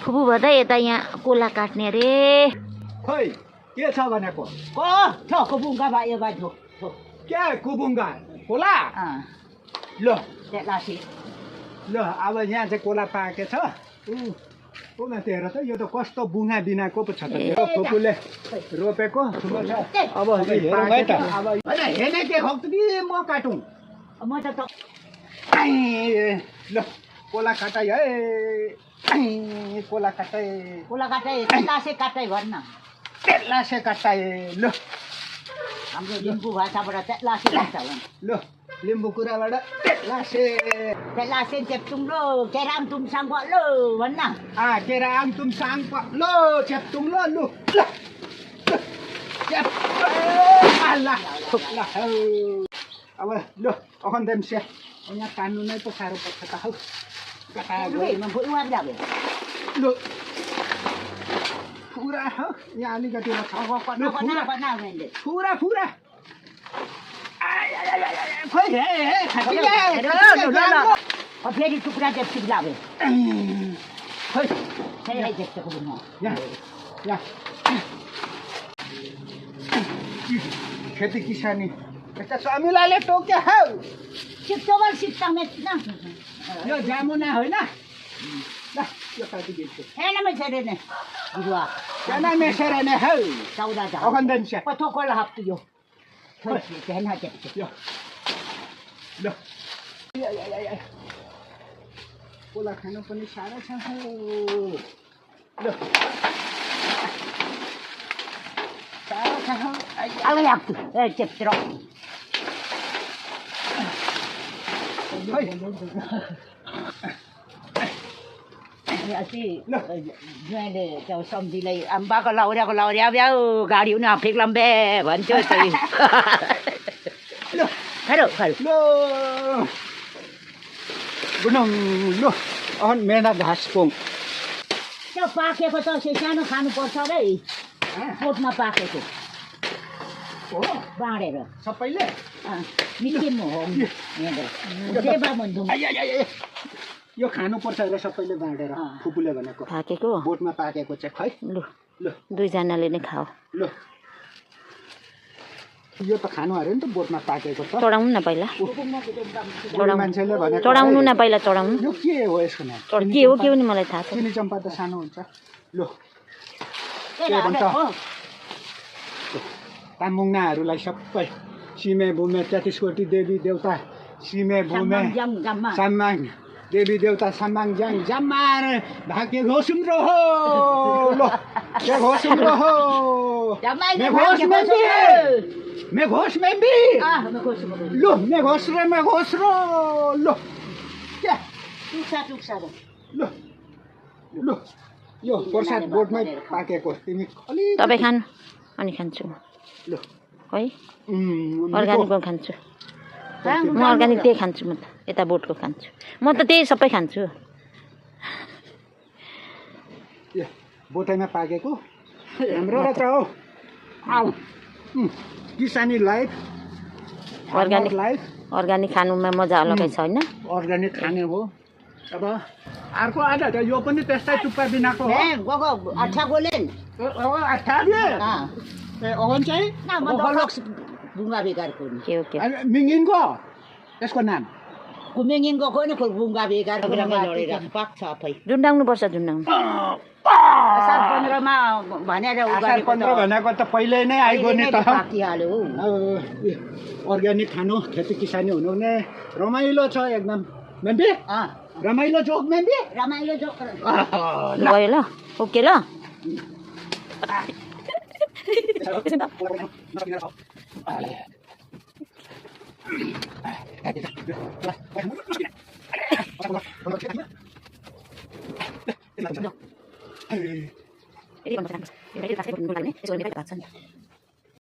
फुपू भन्दा यता यहाँ कोला काट्ने रे खोइ के छ भनेको कुबुङ्गा भयो बाजु के कुबुङ्गा कोला ल लासी ल अब यहाँ चाहिँ कोला पाके छ कोला हेर त यो त कस्तो बुङ्गा बिनाको पो छ त मेरो फुपूले रोपेको ठुलो छ अब हेरौँ है त अब हेर्ने के खाऊ कि म काटौँ म त ल कोला काटाइ है कोला काटाइ कोला काटै लासे काटै भन्न लासे काटाइ ल हाम्रो लिम्बू भाषाबाट लासे काट्छ ल लिम्बू कुराबाट लासे लासे चेप्चुङ लो केराम तुमसाङ लो भन्न केराम तुमसाङ लो चेप्चुङ लो लु ल अब ल अखन देम से यहाँ कान्नु नै पो साह्रो पर्छ त हौ लु फुरा हौ यहाँ अलिकति फुरा फुरा फेरि टुक्रा चेप्चुङ लाग्यो खेती किसानी यस्ता समिलाले टोक्यो हौ सिक्टोबल सिक्टा मेच्न यो जामुना होइन ल यो काटी दिन्छु हेर्न मेसेरे नै गुरुवा जाना मेसेरे नै हौ 14 जा अखन देम से पथो कोला हप्तु यो हेर्न चेप्चुङ यो ल कोला खानु पनि साह्रो छ हौ ल साह्रो छ हौ अब लाग्छु ए चेप्चुङ अस्ति ज्वाइँले त्यो सम्झीलाई अम्बाको लौर्या ब्याउ गाडी उनी फिक लम्बे भन्थ्यो चाहिँ खरो ल गुनङ ल अहन मेना घाँस पोङ त्यो पाकेको त सानो खानुपर्छ रे कोटमा पाकेको हो बाँडेर सबैले निकिम हो देवा भन्छु यो खानुपर्छ अरे सबैले बाँडेर फुपूले भनेको पाकेको बोटमा पाकेको चाहिँ खै लु ल दुईजनाले नै खाऊ ल यो त खानु अरे नि त बोटमा पाकेको त चढाउनु न पहिला मान्छेले भनेको चढाउनु न पहिला चढाउनु यो के हो यसको नाम के हो नि मलाई थाहा छ चिनी चम्पा त सानो हुन्छ ल के भन्छ तामुङनाहरूलाई सबै सिमे भूमे 33 कोटी देवी देवता सिमे भूमे सामाङ देवी देवता सामाङ ज्याङ जम्मार भाग्य घोषुम रहो ल के घोषुम रहो मैं घोष में भी लो मैं घोष रो लो क्या टुक्सा लो लो यो प्रसाद बोटमै पाकेको तिमी अलि तपाईँ खानु अनि खान्छु लो है अर्ग्यानिकको खान्छु म अर्ग्यानिक त्यही खान्छु म त यता बोटको खान्छु म त त्यही सबै खान्छु बोटैमा पाकेको हाम्रो र त हो आऊ किसानी लाइफ अर्ग्यानिक खानुमा मजा अलगै छ होइन अर्ग्यानिक खाने हो अब अर्को आज त यो पनि त्यस्तै टुप्पा बिनाको हो अच्छा गोलेन ए अगन चाहिँ बुङ्गा बेकारको के हो के मिङ्गिनको यसको नाम कुमेङ्गिङको नि बुङ्गा बेकार पाक्छ आफै झुन्डाउनुपर्छ झुन्डाउनु असार 15 मा भनेर असार 15 भनेको त पहिले नै आइगयो नि त पाकिहाल्यो अर्ग्यानिक खानु खेती किसानी हुनु ने रमाइलो छ एकदम मेम्बी रमाइलो जोक मेम्बी रमाइलो जोक गयो ल ओके ल